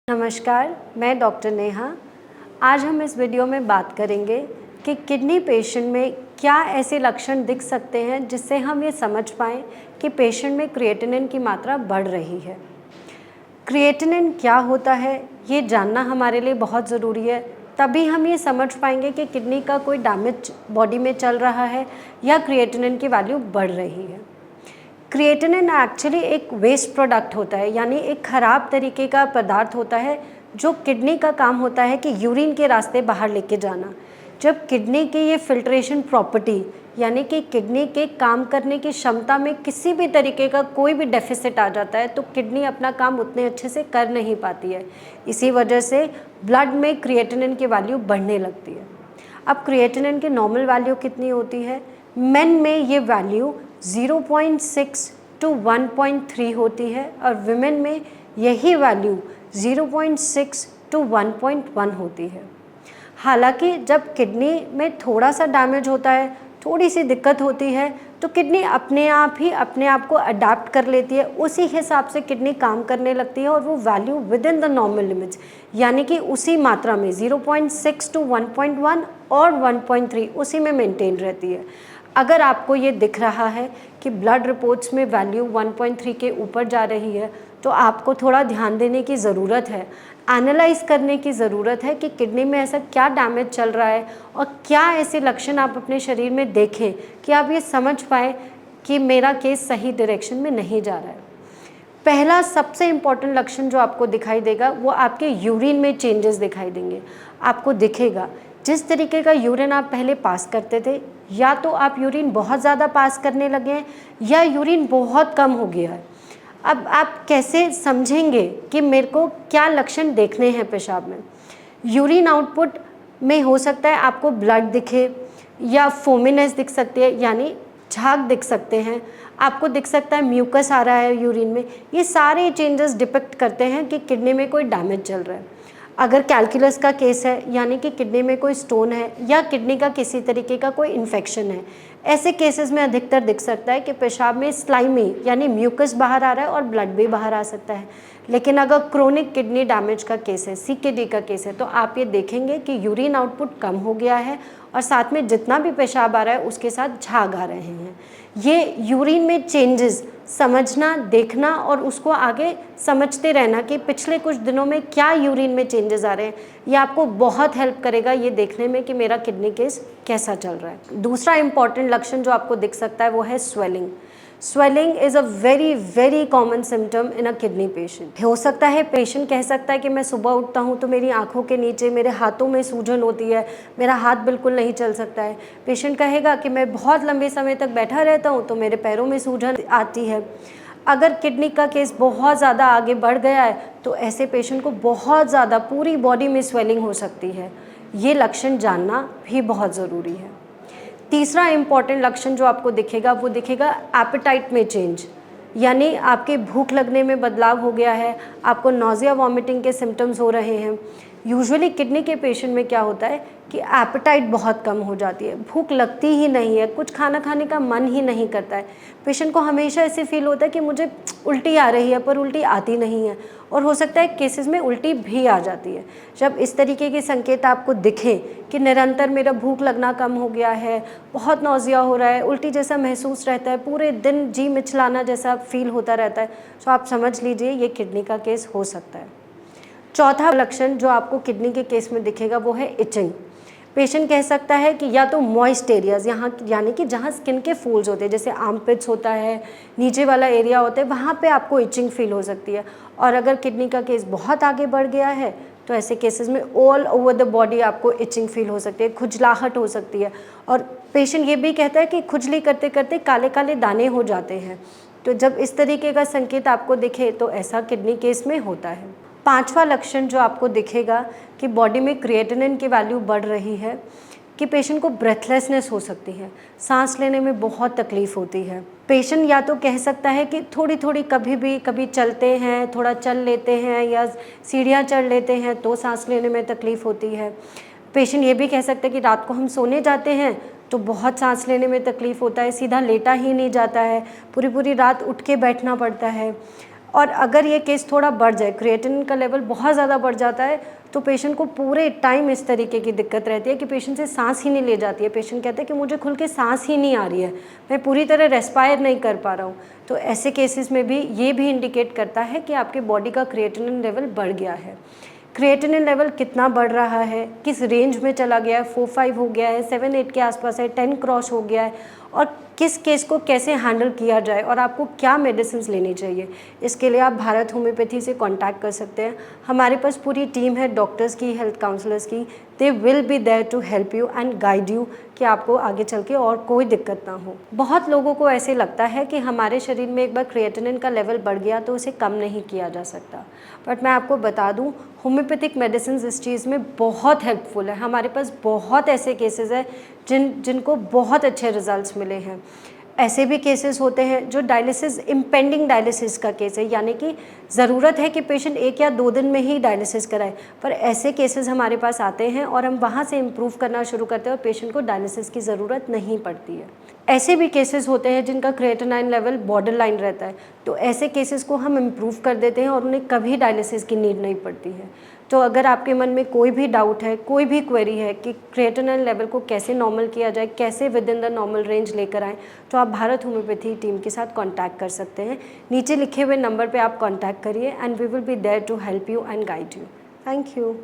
नमस्कार, मैं डॉक्टर नेहा। आज हम इस वीडियो में बात करेंगे कि किडनी पेशेंट में क्या ऐसे लक्षण दिख सकते हैं जिससे हम ये समझ पाएँ कि पेशेंट में क्रिएटिनिन की मात्रा बढ़ रही है। क्रिएटिनिन क्या होता है, ये जानना हमारे लिए बहुत ज़रूरी है, तभी हम ये समझ पाएंगे कि किडनी का कोई डैमेज बॉडी में चल रहा है या क्रिएटिनिन की वैल्यू बढ़ रही है। क्रिएटिनिन एक्चुअली एक वेस्ट प्रोडक्ट होता है, यानी एक ख़राब तरीके का पदार्थ होता है जो किडनी का काम होता है कि यूरिन के रास्ते बाहर लेके जाना। जब किडनी की ये फिल्ट्रेशन प्रॉपर्टी यानी कि किडनी के काम करने की क्षमता में किसी भी तरीके का कोई भी डेफिसिट आ जाता है तो किडनी अपना काम उतने अच्छे से कर नहीं पाती है। इसी वजह से ब्लड में क्रिएटिनिन की वैल्यू बढ़ने लगती है। अब क्रिएटिनिन की नॉर्मल वैल्यू कितनी होती है? मेन में ये वैल्यू 0.6 टू 1.3 होती है और विमेन में यही वैल्यू 0.6 टू 1.1 होती है। हालांकि जब किडनी में थोड़ा सा डैमेज होता है, थोड़ी सी दिक्कत होती है, तो किडनी अपने आप को अडेप्ट कर लेती है, उसी हिसाब से किडनी काम करने लगती है और वो value with in the normal limits यानी कि उसी मात्रा में 0.6 टू 1.1 और 1.3 उसी में मेंटेन रहती है। अगर आपको ये दिख रहा है कि ब्लड रिपोर्ट्स में वैल्यू 1.3 के ऊपर जा रही है तो आपको थोड़ा ध्यान देने की ज़रूरत है, एनालाइज करने की ज़रूरत है कि किडनी में ऐसा क्या डैमेज चल रहा है और क्या ऐसे लक्षण आप अपने शरीर में देखें कि आप ये समझ पाए कि मेरा केस सही डायरेक्शन में नहीं जा रहा है। पहला सबसे इम्पॉर्टेंट लक्षण जो आपको दिखाई देगा वो आपके यूरिन में चेंजेस दिखाई देंगे। आपको दिखेगा जिस तरीके का यूरिन आप पहले पास करते थे, या तो आप यूरिन बहुत ज़्यादा पास करने लगे हैं या यूरिन बहुत कम हो गया है। अब आप कैसे समझेंगे कि मेरे को क्या लक्षण देखने हैं पेशाब में? यूरिन आउटपुट में हो सकता है आपको ब्लड दिखे या फोमिनेस दिख सकती है, यानी झाग दिख सकते हैं, आपको दिख सकता है म्यूकस आ रहा है यूरिन में। ये सारे चेंजेस डिपिक्ट करते हैं कि किडनी में कोई डैमेज चल रहा है। अगर कैलकुलस का केस है यानी कि किडनी में कोई स्टोन है या किडनी का किसी तरीके का कोई इन्फेक्शन है, ऐसे केसेस में अधिकतर दिख सकता है कि पेशाब में स्लाइमी यानी म्यूकस बाहर आ रहा है और ब्लड भी बाहर आ सकता है। लेकिन अगर क्रोनिक किडनी डैमेज का केस है, सीकेडी का केस है, तो आप ये देखेंगे कि यूरिन आउटपुट कम हो गया है और साथ में जितना भी पेशाब आ रहा है उसके साथ झाग आ रहे हैं। ये यूरिन में चेंजेस समझना, देखना और उसको आगे समझते रहना कि पिछले कुछ दिनों में क्या यूरिन में चेंजेस आ रहे हैं, ये आपको बहुत हेल्प करेगा ये देखने में कि मेरा किडनी केस कैसा चल रहा है। दूसरा इंपॉर्टेंट लक्षण जो आपको दिख सकता है वो है swelling. Swelling is a very common symptom in a kidney patient. हो सकता है पेशेंट कह सकता है कि मैं सुबह उठता हूँ तो मेरी आंखों के नीचे, मेरे हाथों में सूजन होती है, मेरा हाथ बिल्कुल नहीं चल सकता है। पेशेंट कहेगा कि मैं बहुत लंबे समय तक बैठा रहता हूँ तो मेरे पैरों में सूजन आती है। अगर किडनी का केस बहुत ज़्यादा आगे बढ़ गया है तो ऐसे पेशेंट को बहुत ज़्यादा पूरी बॉडी में स्वेलिंग हो सकती है। ये लक्षण जानना भी बहुत ज़रूरी है। तीसरा इम्पॉर्टेंट लक्षण जो आपको दिखेगा वो दिखेगा एपेटाइट में चेंज, यानी आपके भूख लगने में बदलाव हो गया है, आपको नॉजिया वॉमिटिंग के सिम्टम्स हो रहे हैं। यूजुअली किडनी के पेशेंट में क्या होता है कि एपेटाइट बहुत कम हो जाती है, भूख लगती ही नहीं है, कुछ खाना खाने का मन ही नहीं करता है। पेशेंट को हमेशा ऐसे फील होता है कि मुझे उल्टी आ रही है पर उल्टी आती नहीं है, और हो सकता है केसेस में उल्टी भी आ जाती है। जब इस तरीके के संकेत आपको दिखें कि निरंतर मेरा भूख लगना कम हो गया है, बहुत नौजिया हो रहा है, उल्टी जैसा महसूस रहता है, पूरे दिन जी मिचलाना जैसा फील होता रहता है, तो आप समझ लीजिए ये किडनी का केस हो सकता है। चौथा लक्षण जो आपको किडनी के केस में दिखेगा वो है इचिंग। पेशेंट कह सकता है कि या तो मॉइस्ट एरियाज़, यहाँ यानी कि जहाँ स्किन के फूल्स होते हैं, जैसे आर्मपिट्स होता है, नीचे वाला एरिया होता है, वहाँ पे आपको इचिंग फील हो सकती है। और अगर किडनी का केस बहुत आगे बढ़ गया है तो ऐसे केसेस में ऑल ओवर द बॉडी आपको इचिंग फील हो सकती है, खुजलाहट हो सकती है, और पेशेंट ये भी कहता है कि खुजली करते करते काले काले दाने हो जाते हैं। तो जब इस तरीके का संकेत आपको दिखे तो ऐसा किडनी केस में होता है। पांचवा लक्षण जो आपको दिखेगा कि बॉडी में क्रिएटिनिन की वैल्यू बढ़ रही है, कि पेशेंट को ब्रेथलेसनेस हो सकती है, सांस लेने में बहुत तकलीफ़ होती है। पेशेंट या तो कह सकता है कि थोड़ी थोड़ी कभी चलते हैं, थोड़ा चल लेते हैं या सीढ़ियाँ चढ़ लेते हैं तो सांस लेने में तकलीफ़ होती है। पेशेंट ये भी कह सकता है कि रात को हम सोने जाते हैं तो बहुत सांस लेने में तकलीफ़ होता है, सीधा लेटा ही नहीं जाता है, पूरी पूरी रात उठ के बैठना पड़ता है। और अगर ये केस थोड़ा बढ़ जाए, क्रिएटिनिन का लेवल बहुत ज़्यादा बढ़ जाता है, तो पेशेंट को पूरे टाइम इस तरीके की दिक्कत रहती है कि पेशेंट से सांस ही नहीं ले जाती है। पेशेंट कहते हैं कि मुझे खुल के सांस ही नहीं आ रही है, मैं पूरी तरह रेस्पायर नहीं कर पा रहा हूँ। तो ऐसे केसेस में भी ये भी इंडिकेट करता है कि आपके बॉडी का क्रिएटिनिन लेवल बढ़ गया है। क्रिएटिनिन लेवल कितना बढ़ रहा है, किस रेंज में चला गया है, 4-5 हो गया है, 7-8 के आसपास है, 10 क्रॉस हो गया है, और किस केस को कैसे हैंडल किया जाए और आपको क्या मेडिसिन लेनी चाहिए, इसके लिए आप भारत होम्योपैथी से कांटेक्ट कर सकते हैं। हमारे पास पूरी टीम है डॉक्टर्स की, हेल्थ काउंसलर्स की। They will be there to help you and guide you कि आपको आगे चल के और कोई दिक्कत ना हो। बहुत लोगों को ऐसे लगता है कि हमारे शरीर में एक बार क्रिएटिनिन का लेवल बढ़ गया तो उसे कम नहीं किया जा सकता, बट मैं आपको बता दूं, होम्योपैथिक मेडिसिन इस चीज़ में बहुत हेल्पफुल है। हमारे पास बहुत ऐसे केसेस हैं जिनको बहुत अच्छे रिजल्ट्स मिले हैं। ऐसे भी केसेस होते हैं जो डायलिसिस, इम्पेंडिंग डायलिसिस का केस है, यानी कि ज़रूरत है कि पेशेंट 1 या 2 दिन में ही डायलिसिस कराए, पर ऐसे केसेस हमारे पास आते हैं और हम वहाँ से इम्प्रूव करना शुरू करते हैं और पेशेंट को डायलिसिस की ज़रूरत नहीं पड़ती है। ऐसे भी केसेस होते हैं जिनका क्रिएटिनिन लेवल बॉर्डर लाइन रहता है, तो ऐसे केसेस को हम इम्प्रूव कर देते हैं और उन्हें कभी डायलिसिस की नीड नहीं पड़ती है। तो अगर आपके मन में कोई भी डाउट है, कोई भी क्वेरी है कि क्रिएटिनिन लेवल को कैसे नॉर्मल किया जाए, कैसे with in the normal range लेकर आएँ, तो आप भारत होम्योपैथी टीम के साथ कांटेक्ट कर सकते हैं। नीचे लिखे हुए नंबर पे आप कांटेक्ट करिए and we will be there to help you and guide you. Thank you.